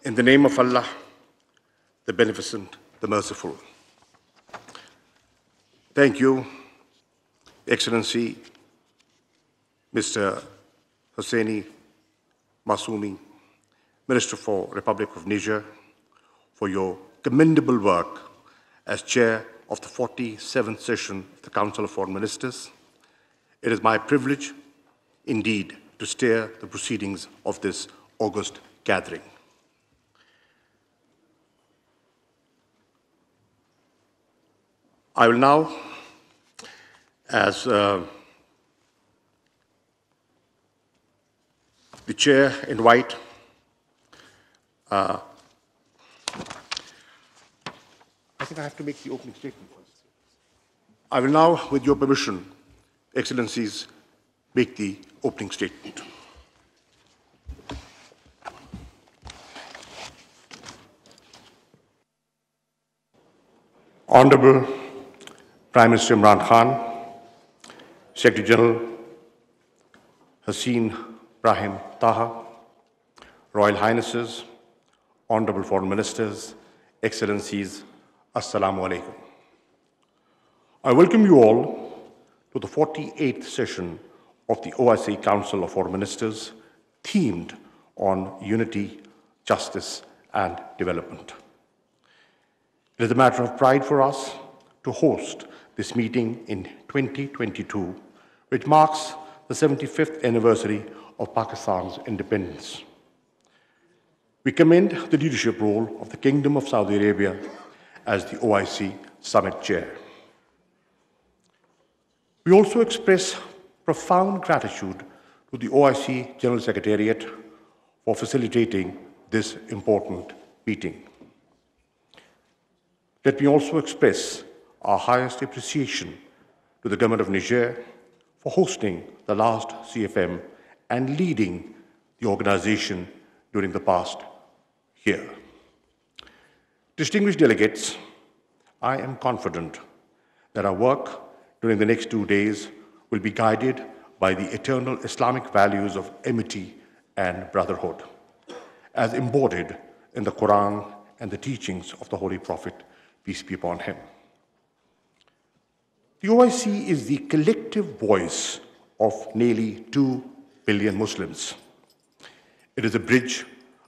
In the name of Allah, the Beneficent, the Merciful. Thank you, Excellency Mr. Hosseini Masoumi, Minister for Republic of Niger, for your commendable work as Chair of the 47th session of the Council of Foreign Ministers. It is my privilege, indeed, to steer the proceedings of this august gathering. I will now, as the Chair, invite I think I have to make the opening statement first. I will now, with your permission, Excellencies, make the opening statement. Honorable Prime Minister Imran Khan, Secretary General Haseen Brahim Taha, Royal Highnesses, Honorable Foreign Ministers, Excellencies, Assalamu alaikum. I welcome you all to the 48th session of the OIC Council of Foreign Ministers, themed on unity, justice, and development. It is a matter of pride for us to host this meeting in 2022, which marks the 75th anniversary of Pakistan's independence. We commend the leadership role of the Kingdom of Saudi Arabia as the OIC Summit Chair. We also express profound gratitude to the OIC General Secretariat for facilitating this important meeting. Let me also express our highest appreciation to the Government of Niger for hosting the last CFM and leading the organization during the past year. Distinguished delegates, I am confident that our work during the next 2 days will be guided by the eternal Islamic values of amity and brotherhood, as embodied in the Quran and the teachings of the Holy Prophet, peace be upon him. The OIC is the collective voice of nearly 2 billion Muslims. It is a bridge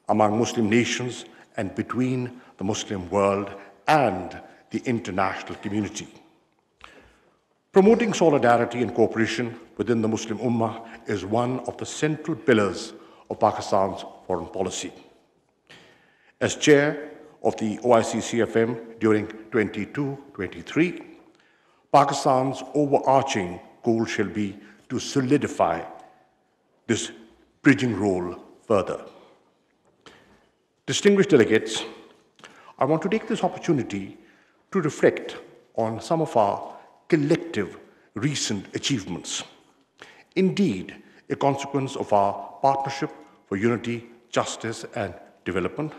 among Muslim nations and between the Muslim world and the international community. Promoting solidarity and cooperation within the Muslim Ummah is one of the central pillars of Pakistan's foreign policy. As chair of the OIC CFM during 22-23, Pakistan's overarching goal shall be to solidify this bridging role further. Distinguished delegates, I want to take this opportunity to reflect on some of our collective recent achievements. Indeed, a consequence of our partnership for unity, justice, and development,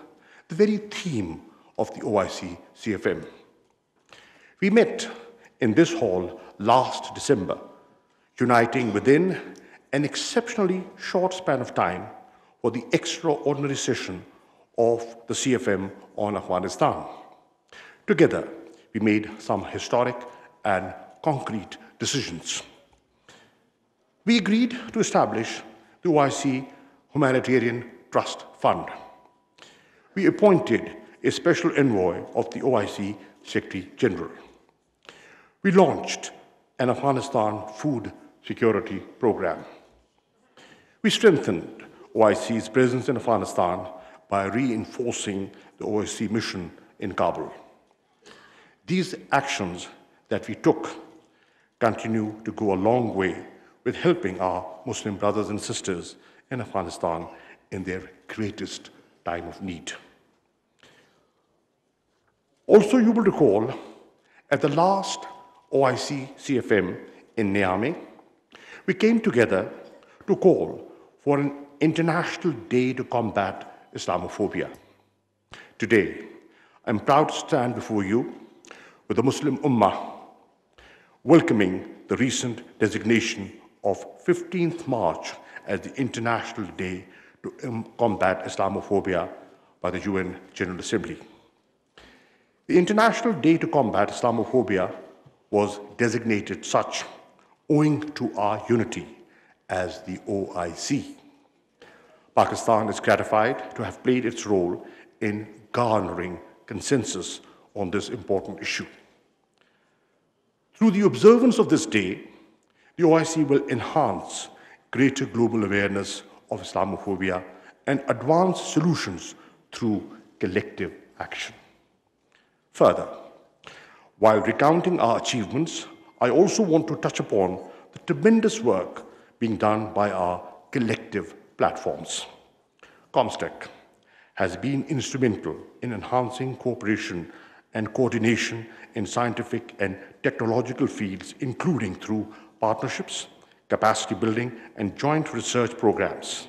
the very theme of the OIC CFM. We met in this hall last December, uniting within an exceptionally short span of time for the extraordinary session of the CFM on Afghanistan. Together, we made some historic and concrete decisions. We agreed to establish the OIC Humanitarian Trust Fund. We appointed a special envoy of the OIC Secretary General. We launched an Afghanistan food security program. We strengthened OIC's presence in Afghanistan by reinforcing the OIC mission in Kabul. These actions that we took continue to go a long way with helping our Muslim brothers and sisters in Afghanistan in their greatest time of need. Also, you will recall, at the last OIC CFM in Niamey, we came together to call for an International Day to combat Islamophobia. Today, I'm proud to stand before you with the Muslim Ummah, welcoming the recent designation of 15th March as the International Day to combat Islamophobia by the UN General Assembly. The International Day to Combat Islamophobia was designated such owing to our unity as the OIC. Pakistan is gratified to have played its role in garnering consensus on this important issue. Through the observance of this day, the OIC will enhance greater global awareness of Islamophobia and advance solutions through collective action. Further, while recounting our achievements, I also want to touch upon the tremendous work being done by our collective platforms. ComStech has been instrumental in enhancing cooperation and coordination in scientific and technological fields, including through partnerships, capacity building, and joint research programs.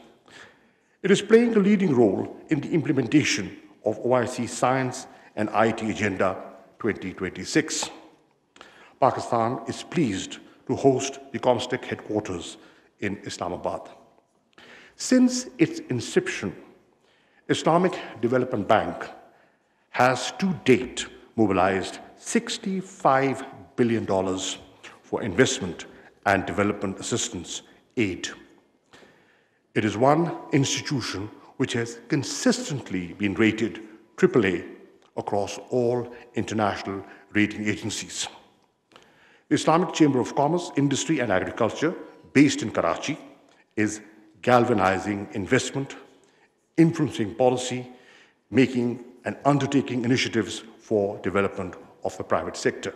It is playing a leading role in the implementation of OIC Science and IT Agenda 2026. Pakistan is pleased to host the ComStech headquarters in Islamabad. Since its inception, Islamic Development Bank has to date mobilized $65 billion for investment and development assistance aid. It is one institution which has consistently been rated AAA across all international rating agencies. The Islamic Chamber of Commerce, Industry and Agriculture, based in Karachi, is galvanizing investment, influencing policy, making and undertaking initiatives for development of the private sector.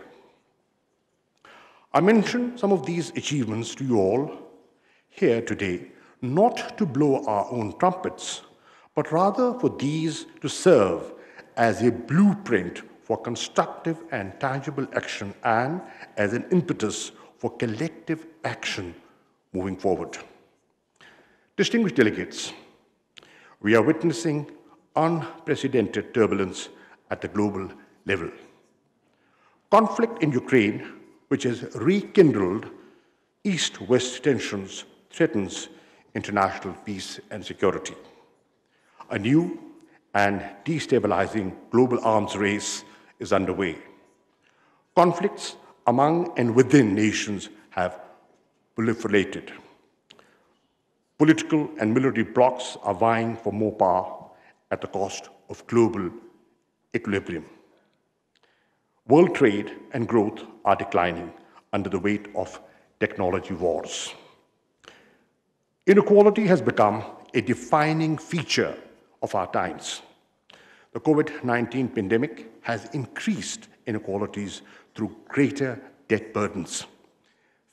I mention some of these achievements to you all here today, not to blow our own trumpets, but rather for these to serve as a blueprint for constructive and tangible action and as an impetus for collective action moving forward. Distinguished delegates, we are witnessing unprecedented turbulence at the global level. Conflict in Ukraine, which has rekindled East-West tensions, threatens international peace and security. A new and destabilizing global arms race is underway. Conflicts among and within nations have proliferated. Political and military blocs are vying for more power at the cost of global equilibrium. World trade and growth are declining under the weight of technology wars. Inequality has become a defining feature of our times. The COVID-19 pandemic has increased inequalities through greater debt burdens,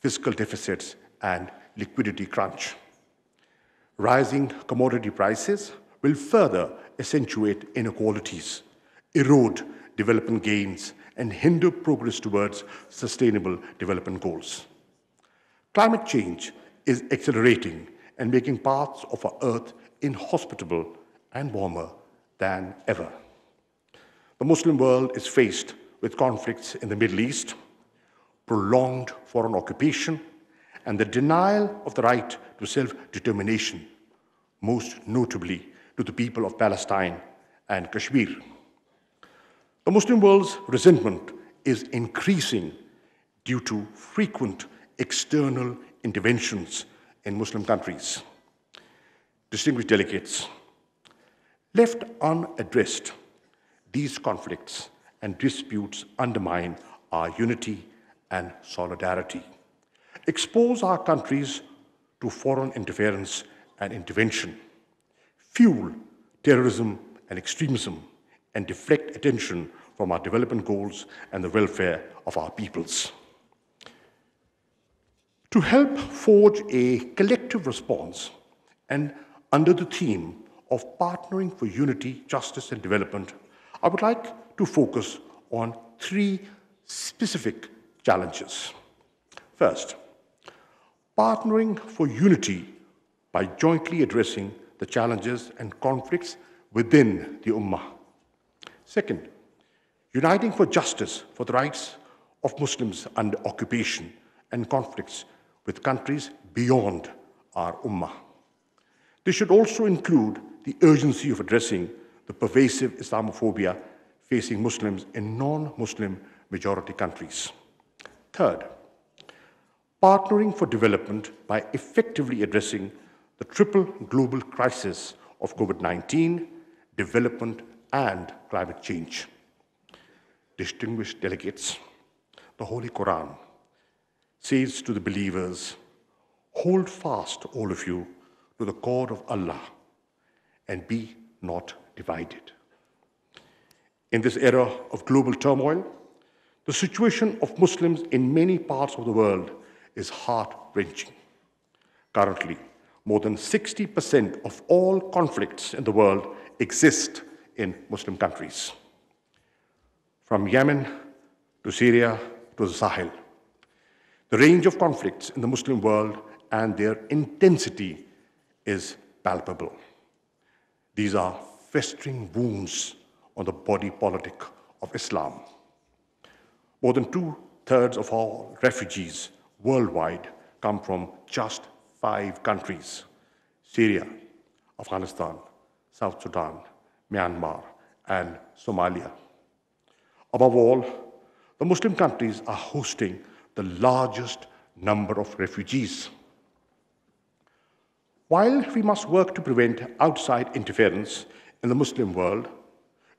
fiscal deficits, and liquidity crunch. Rising commodity prices will further accentuate inequalities, erode development gains, and hinder progress towards sustainable development goals. Climate change is accelerating and making parts of our Earth inhospitable and warmer than ever. The Muslim world is faced with conflicts in the Middle East, prolonged foreign occupation, and the denial of the right to self-determination, most notably to the people of Palestine and Kashmir. The Muslim world's resentment is increasing due to frequent external interventions in Muslim countries. Distinguished delegates, left unaddressed, these conflicts and disputes undermine our unity and solidarity, expose our countries to foreign interference and intervention, fuel terrorism and extremism, and deflect attention from our development goals and the welfare of our peoples. To help forge a collective response and under the theme of partnering for unity, justice, and development, I would like to focus on three specific challenges. First, partnering for unity by jointly addressing the challenges and conflicts within the Ummah. Second, uniting for justice for the rights of Muslims under occupation and conflicts with countries beyond our Ummah. This should also include the urgency of addressing the pervasive Islamophobia facing Muslims in non-Muslim majority countries. Third, partnering for development by effectively addressing the triple global crisis of COVID-19, development, and climate change. Distinguished delegates, the Holy Quran says to the believers, "Hold fast, all of you, to the cord of Allah and be not divided." In this era of global turmoil, the situation of Muslims in many parts of the world is heart-wrenching. Currently, more than 60% of all conflicts in the world exist in Muslim countries. From Yemen to Syria to the Sahel, the range of conflicts in the Muslim world and their intensity is palpable. These are festering wounds on the body politic of Islam. More than 2/3 of all refugees worldwide come from just 5 countries: Syria, Afghanistan, South Sudan, Myanmar, and Somalia. Above all, the Muslim countries are hosting the largest number of refugees. While we must work to prevent outside interference in the Muslim world,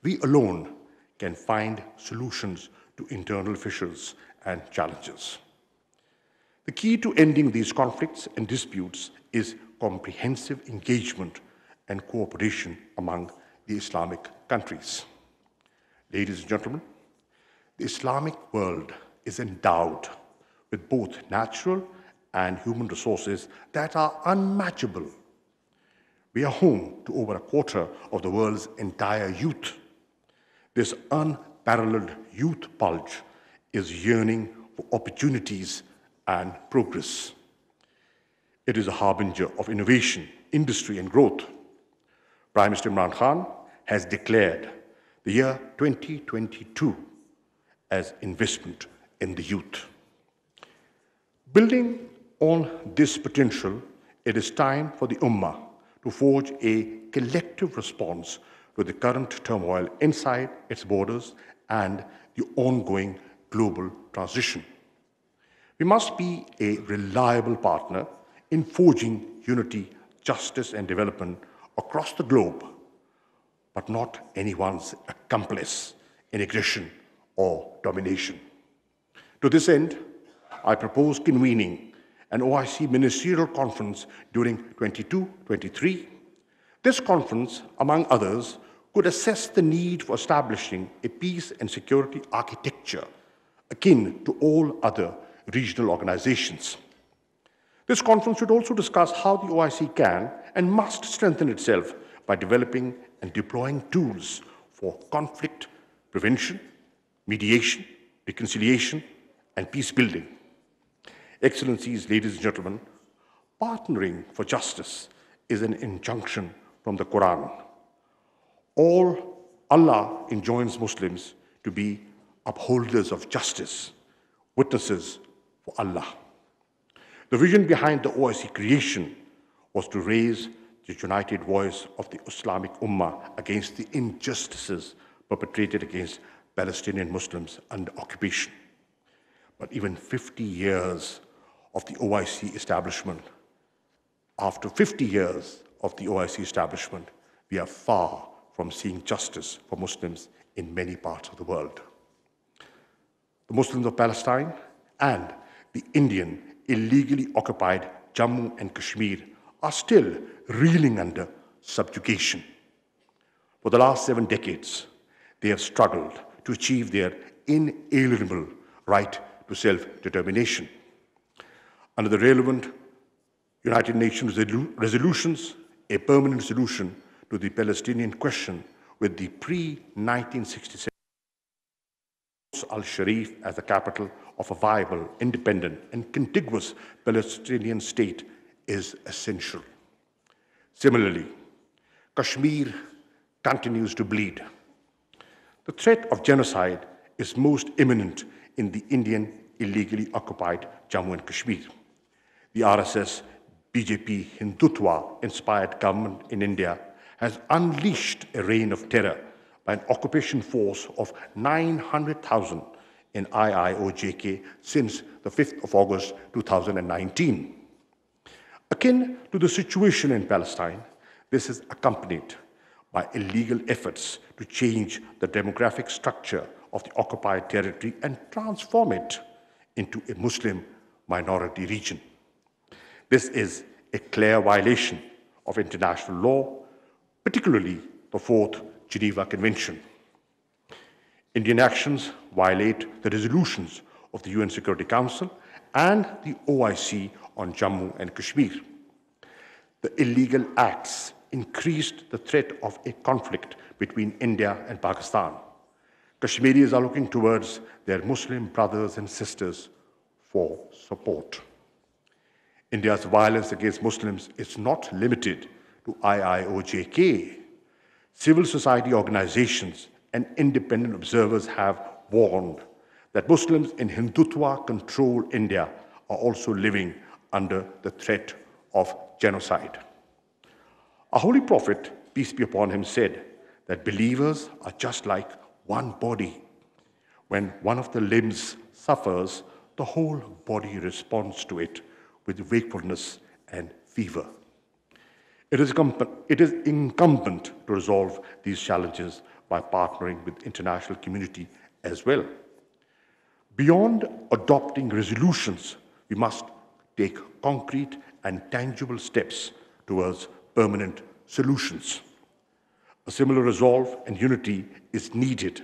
we alone can find solutions to internal fissures and challenges. The key to ending these conflicts and disputes is comprehensive engagement and cooperation among the Islamic countries. Ladies and gentlemen, the Islamic world is endowed with both natural and human resources that are unmatchable. We are home to over 1/4 of the world's entire youth. This unparalleled youth bulge is yearning for opportunities and progress. It is a harbinger of innovation, industry, and growth. Prime Minister Imran Khan has declared the year 2022 as investment in the youth. Building on this potential, it is time for the Ummah to forge a collective response to the current turmoil inside its borders and the ongoing global transition. We must be a reliable partner in forging unity, justice, and development across the globe, but not anyone's accomplice in aggression or domination. To this end, I propose convening an OIC ministerial conference during 22-23. This conference, among others, could assess the need for establishing a peace and security architecture akin to all other regional organizations. This conference should also discuss how the OIC can and must strengthen itself by developing and deploying tools for conflict prevention, mediation, reconciliation, and peace building. Excellencies, ladies and gentlemen, partnering for justice is an injunction from the Quran. Allah enjoins Muslims to be upholders of justice, witnesses for Allah. The vision behind the OIC creation was to raise the united voice of the Islamic Ummah against the injustices perpetrated against Palestinian Muslims under occupation. But even 50 years of the OIC establishment, after 50 years of the OIC establishment, we are far from seeing justice for Muslims in many parts of the world. The Muslims of Palestine and the Indian illegally occupied Jammu and Kashmir are still reeling under subjugation. For the last 7 decades, they have struggled to achieve their inalienable right to self-determination. Under the relevant United Nations resolutions, a permanent solution to the Palestinian question with the pre-1967 al-Sharif as the capital of a viable, independent, and contiguous Palestinian state is essential. Similarly, Kashmir continues to bleed. The threat of genocide is most imminent in the Indian illegally occupied Jammu and Kashmir. The RSS, BJP, Hindutva-inspired government in India has unleashed a reign of terror by an occupation force of 900,000 in IIOJK since the 5th of August 2019. Akin to the situation in Palestine, this is accompanied by illegal efforts to change the demographic structure of the occupied territory and transform it into a Muslim minority region. This is a clear violation of international law, particularly the Fourth Geneva Convention. Indian actions violate the resolutions of the UN Security Council and the OIC on Jammu and Kashmir. The illegal acts increased the threat of a conflict between India and Pakistan. Kashmiris are looking towards their Muslim brothers and sisters for support. India's violence against Muslims is not limited to IIOJK. Civil society organizations and independent observers have warned that Muslims in Hindutva-controlled India are also living under the threat of genocide. Our Holy Prophet, peace be upon him, said that believers are just like one body. When one of the limbs suffers, the whole body responds to it with wakefulness and fever. It is incumbent to resolve these challenges by partnering with the international community as well. Beyond adopting resolutions, we must take concrete and tangible steps towards permanent solutions. A similar resolve and unity is needed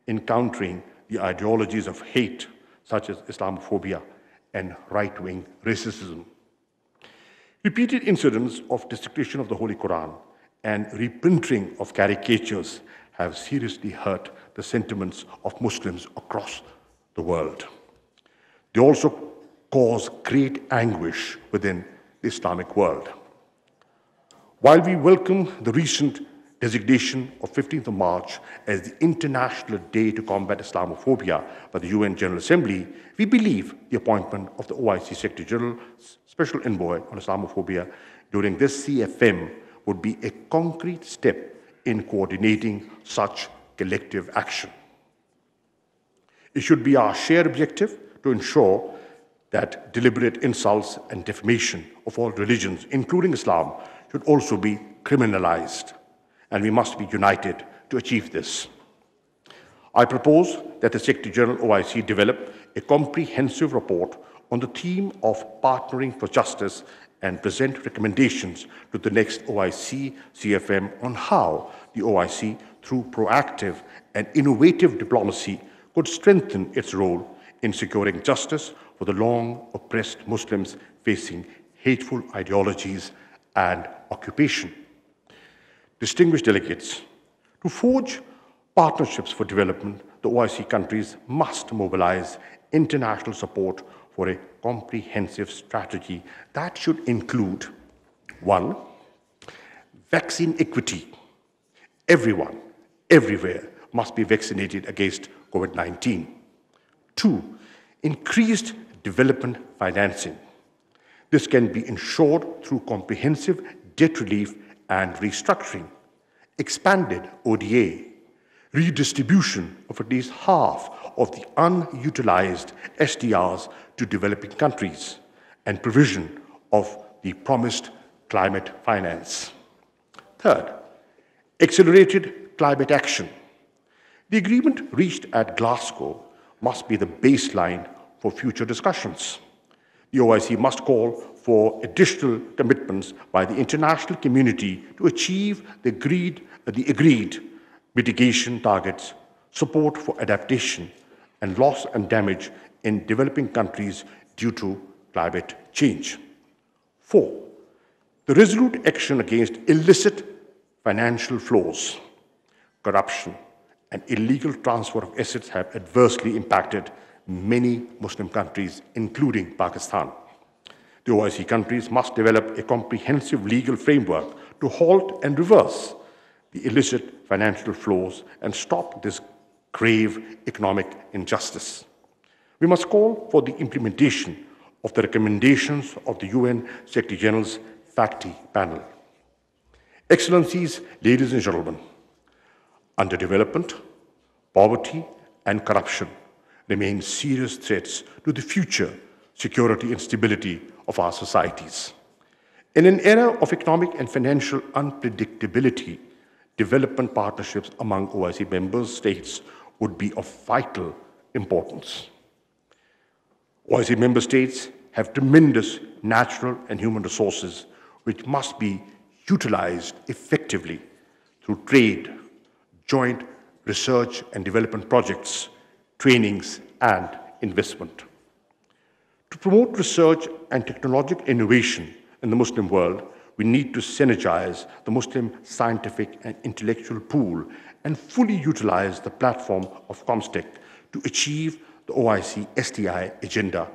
in countering the ideologies of hate, such as Islamophobia and right-wing racism. Repeated incidents of desecration of the Holy Quran and reprinting of caricatures have seriously hurt the sentiments of Muslims across the world. They also cause great anguish within the Islamic world. While we welcome the recent designation of 15th of March as the International Day to Combat Islamophobia by the UN General Assembly, we believe the appointment of the OIC Secretary General's Special Envoy on Islamophobia during this CFM would be a concrete step in coordinating such collective action. It should be our shared objective to ensure that deliberate insults and defamation of all religions, including Islam, should also be criminalized, and we must be united to achieve this. I propose that the Secretary General OIC develop a comprehensive report on the theme of partnering for justice and present recommendations to the next OIC CFM on how the OIC, through proactive and innovative diplomacy, could strengthen its role in securing justice for the long oppressed Muslims facing hateful ideologies and occupation. Distinguished delegates, to forge partnerships for development, the OIC countries must mobilize international support for a comprehensive strategy that should include: 1, vaccine equity. Everyone, everywhere, must be vaccinated against COVID-19. 2, increased development financing. This can be ensured through comprehensive debt relief and restructuring, expanded ODA, redistribution of at least half of the unutilized SDRs to developing countries, and provision of the promised climate finance. 3rd, accelerated climate action. The agreement reached at Glasgow must be the baseline for future discussions. The OIC must call for additional commitments by the international community to achieve the agreed mitigation targets, support for adaptation, and loss and damage in developing countries due to climate change. 4, the resolute action against illicit financial flows. Corruption and illegal transfer of assets have adversely impacted many Muslim countries, including Pakistan. The OIC countries must develop a comprehensive legal framework to halt and reverse the illicit financial flows and stop this grave economic injustice. We must call for the implementation of the recommendations of the UN Secretary General's FACTI panel. Excellencies, ladies and gentlemen, underdevelopment, poverty, and corruption remain serious threats to the future security and stability of our societies. In an era of economic and financial unpredictability, development partnerships among OIC member states would be of vital importance. OIC member states have tremendous natural and human resources which must be utilized effectively through trade, joint research and development projects, trainings, and investment. To promote research and technological innovation in the Muslim world, we need to synergize the Muslim scientific and intellectual pool and fully utilize the platform of COMSTEC to achieve the OIC STI Agenda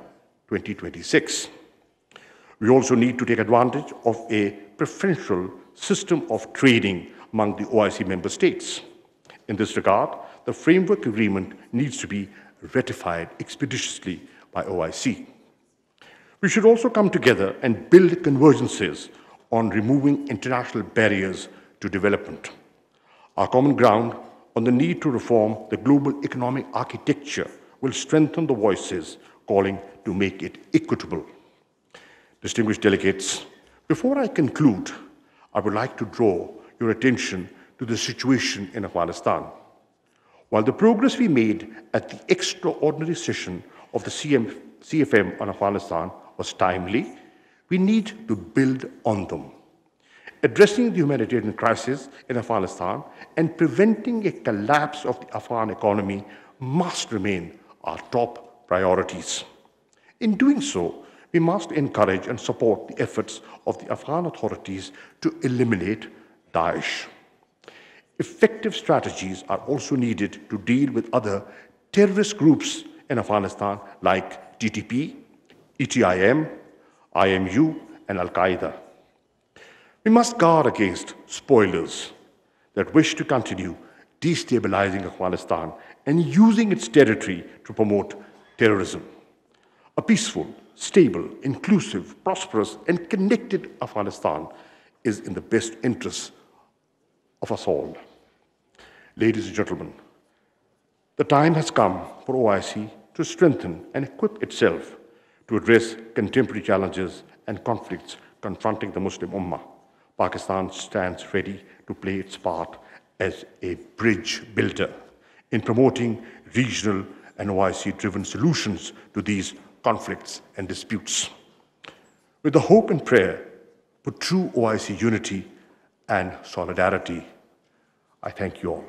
2026. We also need to take advantage of a preferential system of trading among the OIC member states. In this regard, the framework agreement needs to be ratified expeditiously by OIC. We should also come together and build convergences on removing international barriers to development. Our common ground on the need to reform the global economic architecture will strengthen the voices calling to make it equitable. Distinguished delegates, before I conclude, I would like to draw your attention to the situation in Afghanistan. While the progress we made at the extraordinary session of the CFM on Afghanistan was timely, we need to build on them. Addressing the humanitarian crisis in Afghanistan and preventing a collapse of the Afghan economy must remain our top priorities. In doing so, we must encourage and support the efforts of the Afghan authorities to eliminate Daesh. Effective strategies are also needed to deal with other terrorist groups in Afghanistan like TTP, ETIM, IMU, and Al-Qaeda. We must guard against spoilers that wish to continue destabilizing Afghanistan and using its territory to promote terrorism. A peaceful, stable, inclusive, prosperous, and connected Afghanistan is in the best interests of us all. Ladies and gentlemen, the time has come for OIC to strengthen and equip itself to address contemporary challenges and conflicts confronting the Muslim Ummah. Pakistan stands ready to play its part as a bridge builder in promoting regional and OIC-driven solutions to these conflicts and disputes. With the hope and prayer for true OIC unity and solidarity, I thank you all.